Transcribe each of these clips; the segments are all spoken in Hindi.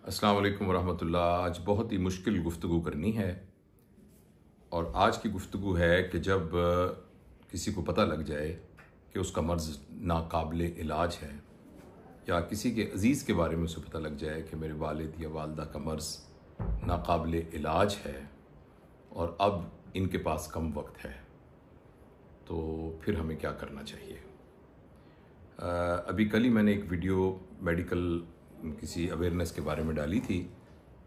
अस्सलाम वालेकुम वरहमतुल्लाह। आज बहुत ही मुश्किल गुफ्तगू करनी है और आज की गुफ्तगू है कि जब किसी को पता लग जाए कि उसका मर्ज़ नाकाबिले इलाज है या किसी के अज़ीज़ के बारे में उसे पता लग जाए कि मेरे वालिद या वालदा का मर्ज़ नाकाबिले इलाज है और अब इनके पास कम वक्त है, तो फिर हमें क्या करना चाहिए। अभी कल ही मैंने एक वीडियो मेडिकल किसी अवेयरनेस के बारे में डाली थी,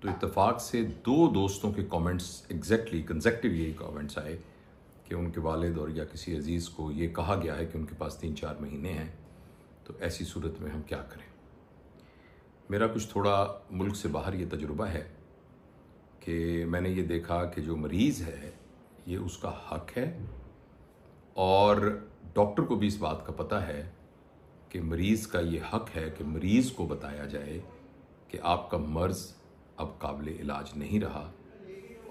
तो इत्तेफाक से दो दोस्तों के कमेंट्स एग्जैक्टली कंसेक्टिव यही कमेंट्स आए कि उनके वालिद और या किसी अजीज़ को ये कहा गया है कि उनके पास 3-4 महीने हैं, तो ऐसी सूरत में हम क्या करें। मेरा कुछ थोड़ा मुल्क से बाहर ये तजुर्बा है कि मैंने ये देखा कि जो मरीज़ है ये उसका हक है और डॉक्टर को भी इस बात का पता है कि मरीज़ का ये हक है कि मरीज़ को बताया जाए कि आपका मर्ज़ अब काबिल इलाज नहीं रहा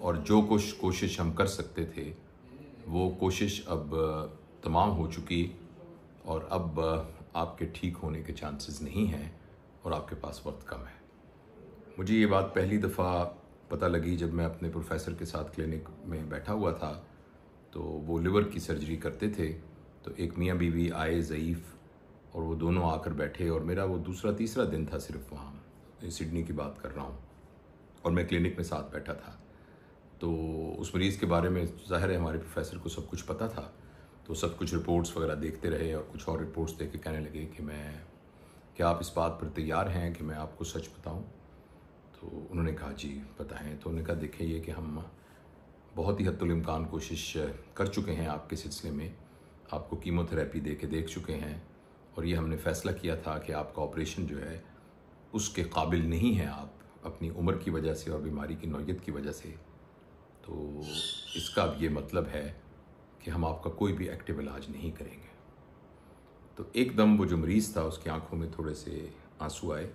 और जो कुछ कोशिश हम कर सकते थे वो कोशिश अब तमाम हो चुकी और अब आपके ठीक होने के चांसेस नहीं हैं और आपके पास वक्त कम है। मुझे ये बात पहली दफ़ा पता लगी जब मैं अपने प्रोफेसर के साथ क्लिनिक में बैठा हुआ था, तो वो लिवर की सर्जरी करते थे। तो एक मियाँ बीवी आए ज़ईफ़ और वो दोनों आकर बैठे और मेरा वो दूसरा तीसरा दिन था सिर्फ वहाँ, सिडनी की बात कर रहा हूँ, और मैं क्लिनिक में साथ बैठा था। तो उस मरीज़ के बारे में ज़ाहिर है हमारे प्रोफेसर को सब कुछ पता था, तो सब कुछ रिपोर्ट्स वगैरह देखते रहे और कुछ और रिपोर्ट्स देख के कहने लगे कि क्या आप इस बात पर तैयार हैं कि मैं आपको सच बताऊँ। तो उन्होंने कहा जी बताएँ। तो उन्होंने कहा देखें ये कि हम बहुत ही हद्दुल इम्कान कोशिश कर चुके हैं आपके सिलसिले में, आपको कीमोथेरेपी दे के देख चुके हैं और ये हमने फ़ैसला किया था कि आपका ऑपरेशन जो है उसके काबिल नहीं है आप, अपनी उम्र की वजह से और बीमारी की नौयत की वजह से। तो इसका अब ये मतलब है कि हम आपका कोई भी एक्टिव इलाज नहीं करेंगे। तो एकदम वो जो मरीज़ था उसकी आंखों में थोड़े से आंसू आए,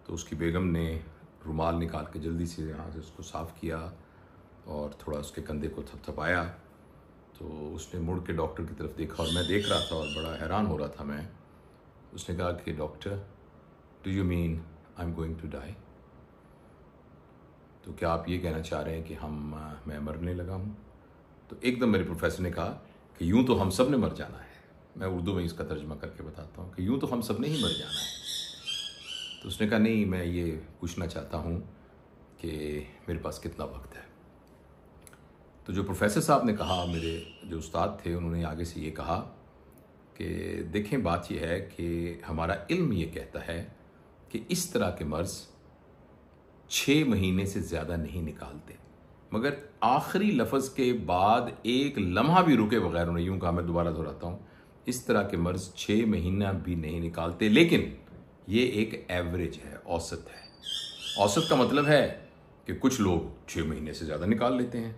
तो उसकी बेगम ने रुमाल निकाल के जल्दी से यहाँ से उसको साफ़ किया और थोड़ा उसके कंधे को थपथपाया। तो उसने मुड़ के डॉक्टर की तरफ देखा और मैं देख रहा था और बड़ा हैरान हो रहा था मैं। उसने कहा कि doctor do you mean I am going to die, तो क्या आप ये कहना चाह रहे हैं कि मैं मरने लगा हूँ। तो एकदम मेरे प्रोफेसर ने कहा कि यूँ तो हम सब ने मर जाना है। मैं उर्दू में इसका तर्जमा करके बताता हूँ कि यूँ तो हम सब ने ही मर जाना है। तो उसने कहा नहीं, मैं ये पूछना चाहता हूँ कि मेरे पास कितना वक्त है। तो जो प्रोफेसर साहब ने कहा, मेरे जो उस्ताद थे, उन्होंने आगे से ये कहा कि देखें बात यह है कि हमारा इल्म ये कहता है कि इस तरह के मर्ज़ 6 महीने से ज़्यादा नहीं निकालते, मगर आखिरी लफ्ज़ के बाद एक लम्हा भी रुके बगैर उन्हें यूँ कहा, मैं दोबारा दोहराता हूँ, इस तरह के मर्ज़ 6 महीना भी नहीं निकालते। लेकिन ये एक एवरेज है, औसत है। औसत का मतलब है कि कुछ लोग 6 महीने से ज़्यादा निकाल लेते हैं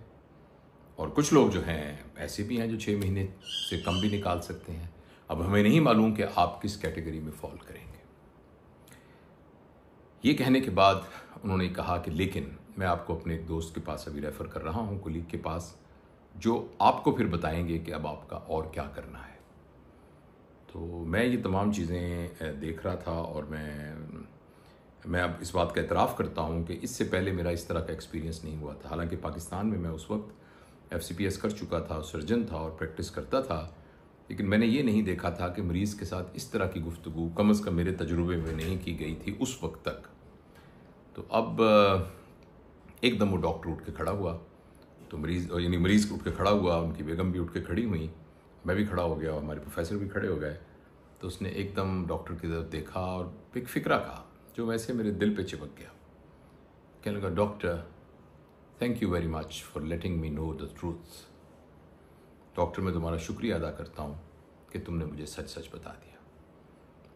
और कुछ लोग जो हैं ऐसे भी हैं जो 6 महीने से कम भी निकाल सकते हैं। अब हमें नहीं मालूम कि आप किस कैटेगरी में फॉल करेंगे। ये कहने के बाद उन्होंने कहा कि लेकिन मैं आपको अपने एक दोस्त के पास अभी रेफ़र कर रहा हूँ, कुलीग के पास, जो आपको फिर बताएंगे कि अब आपका और क्या करना है। तो मैं ये तमाम चीज़ें देख रहा था और मैं अब इस बात का एतराफ़ करता हूँ कि इससे पहले मेरा इस तरह का एक्सपीरियंस नहीं हुआ था। हालांकि पाकिस्तान में मैं उस वक्त FCPS कर चुका था, सर्जन था और प्रैक्टिस करता था, लेकिन मैंने ये नहीं देखा था कि मरीज़ के साथ इस तरह की गुफ्तगू कम अज़ कम मेरे तजुर्बे में नहीं की गई थी उस वक्त तक। तो अब एकदम वो डॉक्टर उठ के खड़ा हुआ, तो मरीज़ उठ के खड़ा हुआ, उनकी बेगम भी उठ के खड़ी हुई, मैं भी खड़ा हो गया और हमारे प्रोफेसर भी खड़े हो गए। तो उसने एकदम डॉक्टर की तरफ देखा और एक फ़िक्रा कहा जो वैसे मेरे दिल पे चिपक गया। कहने लगा, doctor thank you very much for letting me know the truth. Doctor मैं तुम्हारा शुक्रिया अदा करता हूँ कि तुमने मुझे सच सच बता दिया।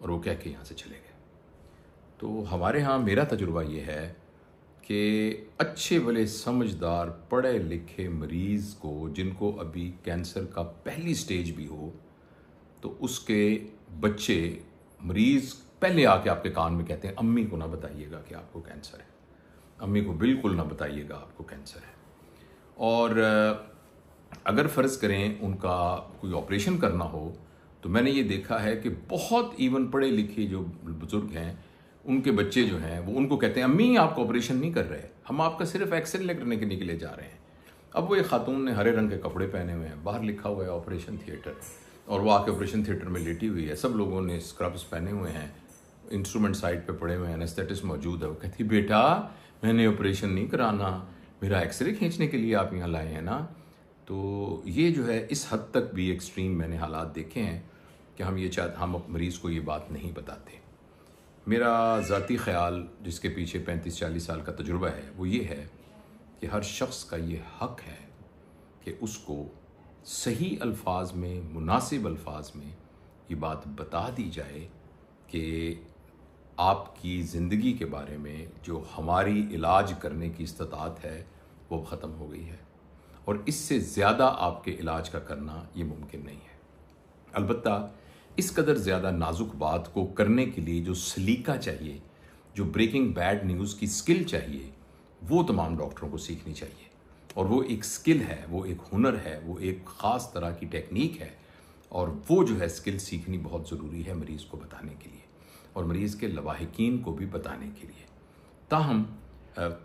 और वो कह के यहाँ से चले गए। तो हमारे यहाँ मेरा तजुर्बा ये है कि अच्छे भले समझदार पढ़े लिखे मरीज़ को, जिनको अभी कैंसर का पहली स्टेज भी हो, तो उसके बच्चे मरीज़ पहले आके आपके कान में कहते हैं अम्मी को ना बताइएगा कि आपको कैंसर है, अम्मी को बिल्कुल ना बताइएगा आपको कैंसर है। और अगर फ़र्ज़ करें उनका कोई ऑपरेशन करना हो, तो मैंने ये देखा है कि बहुत इवन पढ़े लिखे जो बुज़ुर्ग हैं उनके बच्चे जो हैं वो उनको कहते हैं अम्मी आपको ऑपरेशन नहीं कर रहे, हम आपका सिर्फ एक्सरे करने के लिए जा रहे हैं। अब वो एक खातून ने हरे रंग के कपड़े पहने हुए हैं, बाहर लिखा हुआ है ऑपरेशन थिएटर, और वो आके ऑपरेशन थिएटर में लेटी हुई है, सब लोगों ने स्क्रब्स पहने हुए हैं, इंस्ट्रूमेंट साइड पे पड़े हुए हैं, एनेस्थेटिस्ट मौजूद है। वो कहती बेटा मैंने ऑपरेशन नहीं कराना, मेरा एक्सरे खींचने के लिए आप यहाँ लाए हैं ना। तो ये जो है इस हद तक भी एक्सट्रीम मैंने हालात देखे हैं कि हम मरीज़ को ये बात नहीं बताते। मेरा ज़ाती ख़्याल जिसके पीछे 35-40 साल का तजुर्बा है वो ये है कि हर शख्स का ये हक़ है कि उसको सही अल्फाज में, मुनासिब अल्फाज में ये बात बता दी जाए कि आपकी ज़िंदगी के बारे में जो हमारी इलाज करने की इस्तात है वो ख़त्म हो गई है, और इससे ज़्यादा आपके इलाज का करना ये मुमकिन नहीं है। अलबत्ता इस कदर ज़्यादा नाजुक बात को करने के लिए जो सलीका चाहिए, जो ब्रेकिंग बैड न्यूज़ की स्किल चाहिए, वो तमाम डॉक्टरों को सीखनी चाहिए। और वो एक स्किल है, वो एक हुनर है, वो एक ख़ास तरह की टेक्निक है, और वो जो है स्किल सीखनी बहुत ज़रूरी है मरीज़ को बताने के लिए और मरीज़ के लवाहिकीन को भी बताने के लिए। ताहम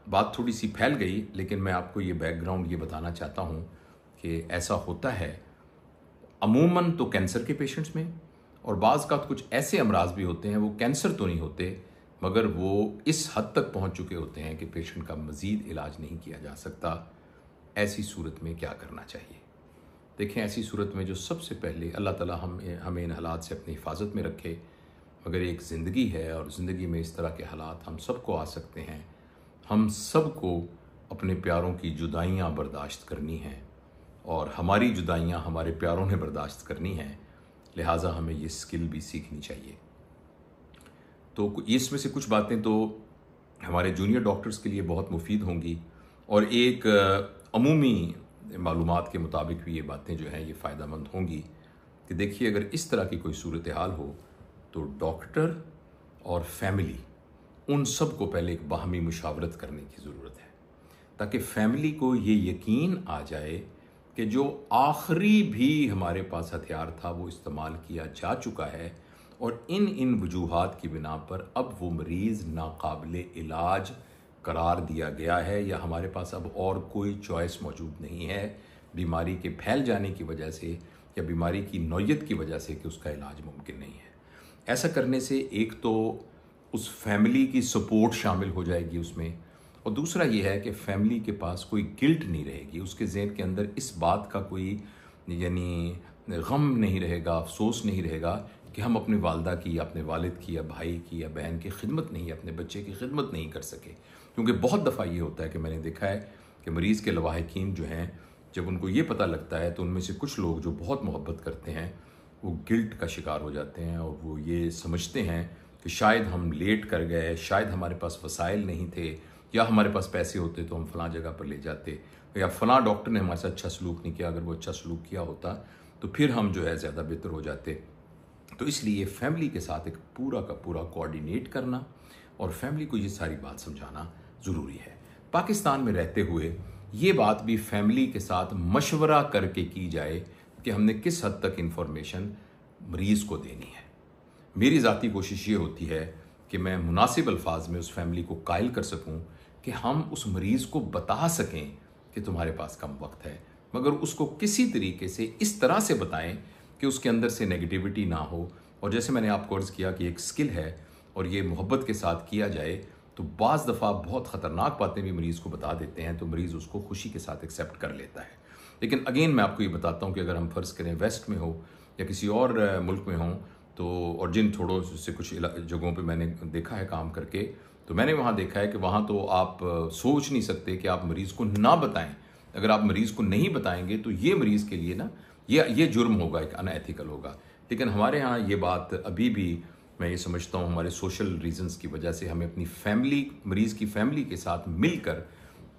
बात थोड़ी सी फैल गई, लेकिन मैं आपको ये बैकग्राउंड ये बताना चाहता हूँ कि ऐसा होता है अमूमन तो कैंसर के पेशेंट्स में, और बाज़ का कुछ ऐसे अमराज भी होते हैं वो कैंसर तो नहीं होते मगर वो इस हद तक पहुंच चुके होते हैं कि पेशेंट का मज़ीद इलाज नहीं किया जा सकता। ऐसी सूरत में क्या करना चाहिए? देखें, ऐसी सूरत में जो सबसे पहले अल्लाह ताला हमें इन हालात से अपनी हिफाजत में रखे, मगर एक ज़िंदगी है और ज़िंदगी में इस तरह के हालात हम सबको आ सकते हैं। हम सबको अपने प्यारों की जुदाइयाँ बर्दाश्त करनी हैं, और हमारी जुदाइयाँ हमारे प्यारों ने बर्दाश्त करनी हैं, लिहाजा हमें ये स्किल भी सीखनी चाहिए। तो इसमें से कुछ बातें तो हमारे जूनियर डॉक्टर्स के लिए बहुत मुफीद होंगी, और एक अमूमी मालूमात के मुताबिक भी ये बातें जो हैं ये फ़ायदेमंद होंगी कि देखिए, अगर इस तरह की कोई सूरत हाल हो तो डॉक्टर और फैमिली उन सब को पहले एक बाहमी मुशावरत करने की ज़रूरत है, ताकि फैमिली को ये यकीन आ जाए कि जो आखिरी भी हमारे पास हथियार था वो इस्तेमाल किया जा चुका है, और इन वजूहात की बिना पर अब वो मरीज़ नाकाबिले इलाज करार दिया गया है, या हमारे पास अब और कोई चॉइस मौजूद नहीं है बीमारी के फैल जाने की वजह से या बीमारी की नौयत की वजह से कि उसका इलाज मुमकिन नहीं है। ऐसा करने से एक तो उस फैमिली की सपोर्ट शामिल हो जाएगी उसमें, और दूसरा ये है कि फैमिली के पास कोई गिल्ट नहीं रहेगी, उसके ज़हन के अंदर इस बात का कोई यानी गम नहीं रहेगा, अफसोस नहीं रहेगा कि हम अपनी वालदा की या अपने वालिद की या भाई की या बहन की खिदमत नहीं, अपने बच्चे की खिदमत नहीं कर सके। क्योंकि बहुत दफ़ा ये होता है कि मैंने देखा है कि मरीज़ के लवाहिकीन जो हैं, जब उनको ये पता लगता है तो उनमें से कुछ लोग जो बहुत मोहब्बत करते हैं वो गिल्ट का शिकार हो जाते हैं, और वो ये समझते हैं कि शायद हम लेट कर गए, शायद हमारे पास वसाइल नहीं थे, या हमारे पास पैसे होते तो हम फ़लाँ जगह पर ले जाते, या फ़लाँ डॉक्टर ने हमारे साथ अच्छा सलूक नहीं किया, अगर वो अच्छा सलूक किया होता तो फिर हम जो है ज़्यादा बेहतर हो जाते। तो इसलिए फैमिली के साथ एक पूरा का पूरा कोऑर्डिनेट करना और फैमिली को ये सारी बात समझाना ज़रूरी है। पाकिस्तान में रहते हुए ये बात भी फैमिली के साथ मशवरा करके की जाए कि हमने किस हद तक इन्फॉर्मेशन मरीज़ को देनी है। मेरी ज़ाती कोशिश ये होती है कि मैं मुनासिब अल्फाज में उस फैमिली को कायल कर सकूं कि हम उस मरीज़ को बता सकें कि तुम्हारे पास कम वक्त है, मगर उसको किसी तरीके से इस तरह से बताएं कि उसके अंदर से नेगेटिविटी ना हो। और जैसे मैंने आपको अर्ज़ किया कि एक स्किल है और ये मोहब्बत के साथ किया जाए तो बाज़ दफ़ा बहुत ख़तरनाक बातें भी मरीज़ को बता देते हैं, तो मरीज़ उसको खुशी के साथ एक्सेप्ट कर लेता है। लेकिन अगेन मैं आपको ये बताता हूँ कि अगर हम फ़र्ज़ करें वेस्ट में हो या किसी और मुल्क में हों, तो और जिन थोड़ों से कुछ जगहों पे मैंने देखा है काम करके, तो मैंने वहाँ देखा है कि वहाँ तो आप सोच नहीं सकते कि आप मरीज़ को ना बताएं। अगर आप मरीज़ को नहीं बताएंगे तो ये मरीज़ के लिए ना ये जुर्म होगा, एक अनएथिकल होगा। लेकिन हमारे यहाँ ये बात अभी भी मैं ये समझता हूँ हमारे सोशल रीजंस की वजह से हमें अपनी फैमिली, मरीज़ की फैमिली के साथ मिलकर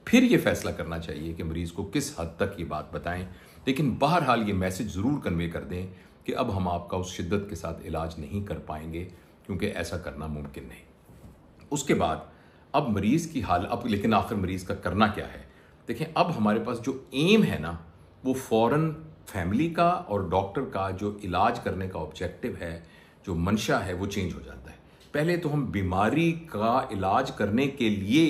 फिर ये फैसला करना चाहिए कि मरीज़ को किस हद तक ये बात बताएं। लेकिन बहरहाल ये मैसेज ज़रूर कन्वे कर दें कि अब हम आपका उस शिद्दत के साथ इलाज नहीं कर पाएंगे, क्योंकि ऐसा करना मुमकिन नहीं। उसके बाद अब मरीज़ की हाल, अब लेकिन आखिर मरीज़ का करना क्या है? देखें, अब हमारे पास जो एम है ना, वो फ़ौरन फैमिली का और डॉक्टर का जो इलाज करने का ऑब्जेक्टिव है, जो मंशा है, वो चेंज हो जाता है। पहले तो हम बीमारी का इलाज करने के लिए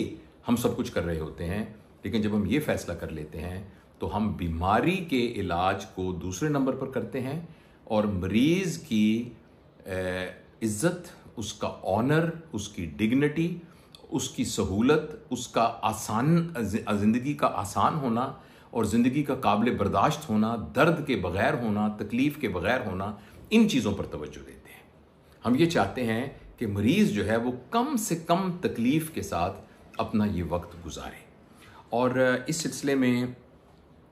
हम सब कुछ कर रहे होते हैं, लेकिन जब हम ये फैसला कर लेते हैं तो हम बीमारी के इलाज को दूसरे नंबर पर करते हैं और मरीज़ की इज़्ज़त, उसका ऑनर, उसकी डिग्निटी, उसकी सहूलत, उसका ज़िंदगी का आसान होना और ज़िंदगी का काबिल बर्दाश्त होना, दर्द के बग़ैर होना, तकलीफ़ के बग़ैर होना, इन चीज़ों पर तवज्जो देते हैं। हम ये चाहते हैं कि मरीज़ जो है वो कम से कम तकलीफ़ के साथ अपना ये वक्त गुजारे। और इस सिलसिले में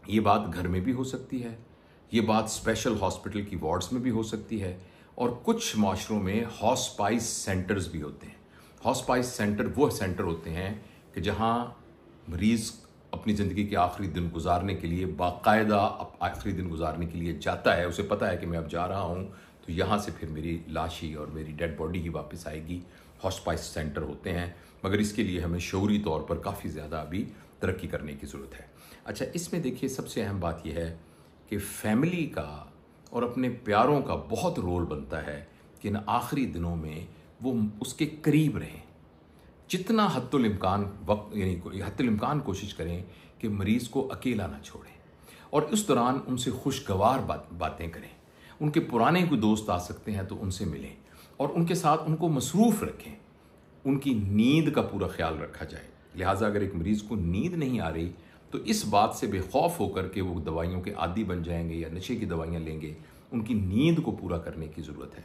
ये बात घर में भी हो सकती है, ये बात स्पेशल हॉस्पिटल की वार्ड्स में भी हो सकती है, और कुछ माशरों में हॉस्पाइस सेंटर्स भी होते हैं। हॉस्पाइस सेंटर वो सेंटर होते हैं कि जहाँ मरीज़ अपनी ज़िंदगी के आखिरी दिन गुजारने के लिए बाकायदा आखिरी दिन गुजारने के लिए जाता है। उसे पता है कि मैं अब जा रहा हूँ तो यहाँ से फिर मेरी लाश ही और मेरी डेड बॉडी ही वापस आएगी। हॉस्पाइस सेंटर होते हैं, मगर इसके लिए हमें शऊरी तौर पर काफ़ी ज़्यादा अभी तरक्की करने की ज़रूरत है। अच्छा, इसमें देखिए सबसे अहम बात यह है कि फैमिली का और अपने प्यारों का बहुत रोल बनता है कि इन आखिरी दिनों में वो उसके करीब रहें। जितना हद्दुल इम्कान वक्त यानी हद्दुल इम्कान कोशिश करें कि मरीज़ को अकेला ना छोड़ें और उस दौरान उनसे खुशगवार बातें करें। उनके पुराने कोई दोस्त आ सकते हैं तो उनसे मिलें और उनके साथ उनको मसरूफ़ रखें। उनकी नींद का पूरा ख्याल रखा जाए। लिहाजा अगर एक मरीज़ को नींद नहीं आ रही तो इस बात से बेखौफ होकर के वो दवाइयों के आदी बन जाएंगे या नशे की दवाइयाँ लेंगे, उनकी नींद को पूरा करने की ज़रूरत है।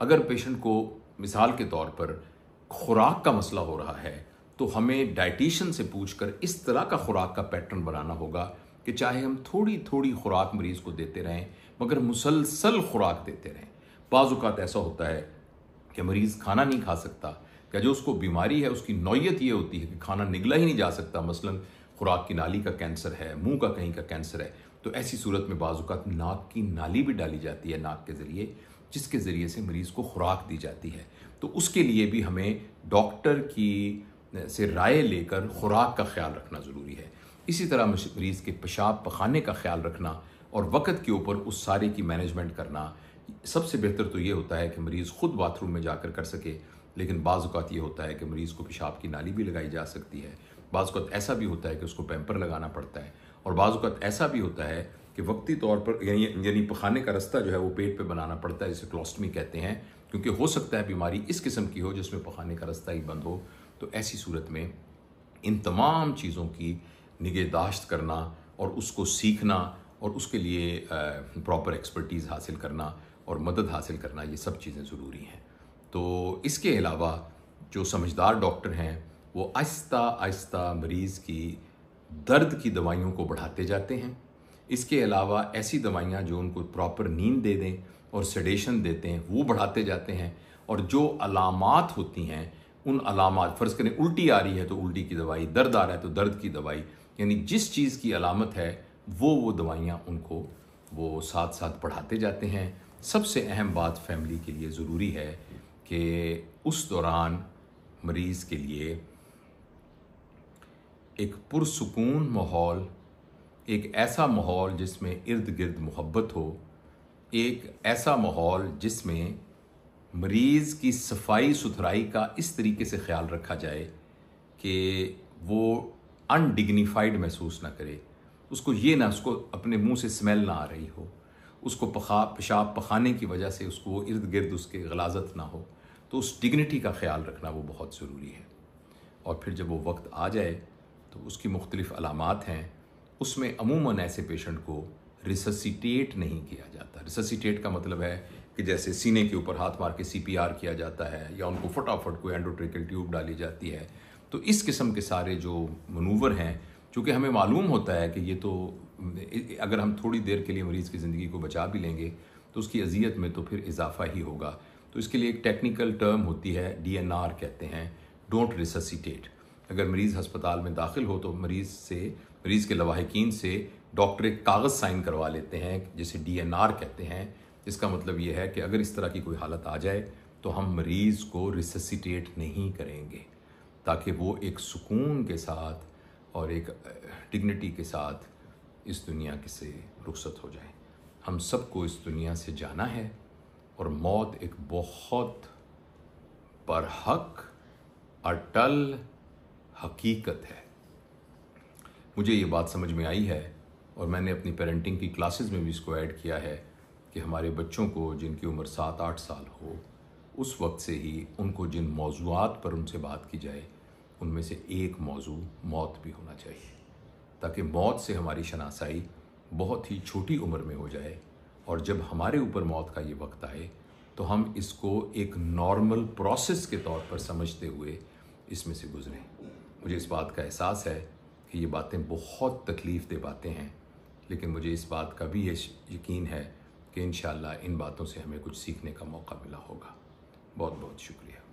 अगर पेशेंट को मिसाल के तौर पर खुराक का मसला हो रहा है तो हमें डाइटिशियन से पूछकर इस तरह का खुराक का पैटर्न बनाना होगा कि चाहे हम थोड़ी थोड़ी खुराक मरीज़ को देते रहें मगर मुसलसल खुराक देते रहें। बाज़ औक़ात ऐसा होता है कि मरीज़ खाना नहीं खा सकता, क्या जो उसको बीमारी है उसकी नौयत ये होती है कि खाना निगला ही नहीं जा सकता, मसलन खुराक की नाली का कैंसर है, मुंह का कहीं का कैंसर है, तो ऐसी सूरत में बाज़ औक़ात नाक की नाली भी डाली जाती है नाक के ज़रिए, जिसके ज़रिए से मरीज़ को खुराक दी जाती है। तो उसके लिए भी हमें डॉक्टर की से राय लेकर खुराक का ख्याल रखना ज़रूरी है। इसी तरह मरीज़ के पेशाब पखाने का ख्याल रखना और वक़्त के ऊपर उस सारे की मैनेजमेंट करना। सबसे बेहतर तो ये होता है कि मरीज़ ख़ुद बाथरूम में जाकर कर सके, लेकिन बाज़ औक़ात ये होता है कि मरीज़ को पेशाब की नाली भी लगाई जा सकती है। बाज़ औक़ात ऐसा भी होता है कि उसको पैम्पर लगाना पड़ता है और बाज़ औक़ात ऐसा भी होता है कि वक्ती तौर पर यानी पखाने का रास्ता जो है वो पेट पे बनाना पड़ता है, जिसे क्लोस्टमी कहते हैं, क्योंकि हो सकता है बीमारी इस किस्म की हो जिसमें पखाने का रास्ता ही बंद हो। तो ऐसी सूरत में इन तमाम चीज़ों की निगहदाश्त करना और उसको सीखना और उसके लिए प्रॉपर एक्सपर्टीज़ हासिल करना और मदद हासिल करना, ये सब चीज़ें ज़रूरी हैं। तो इसके अलावा जो समझदार डॉक्टर हैं वो आहिस्ता आहिस्ता मरीज़ की दर्द की दवाइयों को बढ़ाते जाते हैं। इसके अलावा ऐसी दवाइयाँ जो उनको प्रॉपर नींद दे दें और सेडेशन देते हैं वो बढ़ाते जाते हैं। और जो अलामात होती हैं उन अलामात, फ़र्ज़ करें उल्टी आ रही है तो उल्टी की दवाई, दर्द आ रहा है तो दर्द की दवाई, यानी जिस चीज़ की अलामत है वो दवाइयाँ उनको वो साथ साथ बढ़ाते जाते हैं। सबसे अहम बात फैमिली के लिए ज़रूरी है कि उस दौरान मरीज़ के लिए एक पुरसुकून माहौल, एक ऐसा माहौल जिसमें इर्द गिर्द मोहब्बत हो, एक ऐसा माहौल जिसमें मरीज़ की सफाई सुथराई का इस तरीके से ख्याल रखा जाए कि वो अनडिग्निफाइड महसूस ना करे, उसको ये ना उसको अपने मुंह से स्मेल ना आ रही हो, उसको पेशाब पखाने की वजह से उसको वो इर्द गिर्द उसके गलाजत ना हो, तो उस डिग्निटी का ख्याल रखना वो बहुत ज़रूरी है। और फिर जब वो वक्त आ जाए तो उसकी मुख्तलिफ़ अलामात हैं, उसमें अमूमन ऐसे पेशेंट को रिससिटेट नहीं किया जाता। रिससिटेट का मतलब है कि जैसे सीने के ऊपर हाथ मार के CPR किया जाता है या उनको फटाफट कोई एंडोट्रेकियल ट्यूब डाली जाती है। तो इस किस्म के सारे जो मनूवर हैं, चूँकि हमें मालूम होता है कि ये तो अगर हम थोड़ी देर के लिए मरीज़ की ज़िंदगी को बचा भी लेंगे तो उसकी अजियत में तो फिर इजाफा ही होगा। तो इसके लिए एक टेक्निकल टर्म होती है, DNR कहते हैं, डोंट रिससिटेट। अगर मरीज़ हस्पताल में दाखिल हो तो मरीज़ के लवाहिकीन से डॉक्टर एक कागज़ साइन करवा लेते हैं जिसे DNR कहते हैं। इसका मतलब ये है कि अगर इस तरह की कोई हालत आ जाए तो हम मरीज़ को रिससिटेट नहीं करेंगे, ताकि वो एक सुकून के साथ और एक डिग्निटी के साथ इस दुनिया से रुखसत हो जाए। हम सबको इस दुनिया से जाना है और मौत एक बहुत बरहक अटल हकीकत है। मुझे ये बात समझ में आई है और मैंने अपनी पेरेंटिंग की क्लासेस में भी इसको ऐड किया है कि हमारे बच्चों को जिनकी उम्र 7-8 साल हो, उस वक्त से ही उनको जिन मौज़ूआत पर उनसे बात की जाए उनमें से एक मौजू मौत भी होना चाहिए, ताकि मौत से हमारी शनासाई बहुत ही छोटी उम्र में हो जाए और जब हमारे ऊपर मौत का ये वक्त आए तो हम इसको एक नॉर्मल प्रोसेस के तौर पर समझते हुए इसमें से गुजरें। मुझे इस बात का एहसास है कि ये बातें बहुत तकलीफ़ दे बातें हैं, लेकिन मुझे इस बात का भी यकीन है कि इंशाअल्लाह इन बातों से हमें कुछ सीखने का मौका मिला होगा। बहुत बहुत शुक्रिया।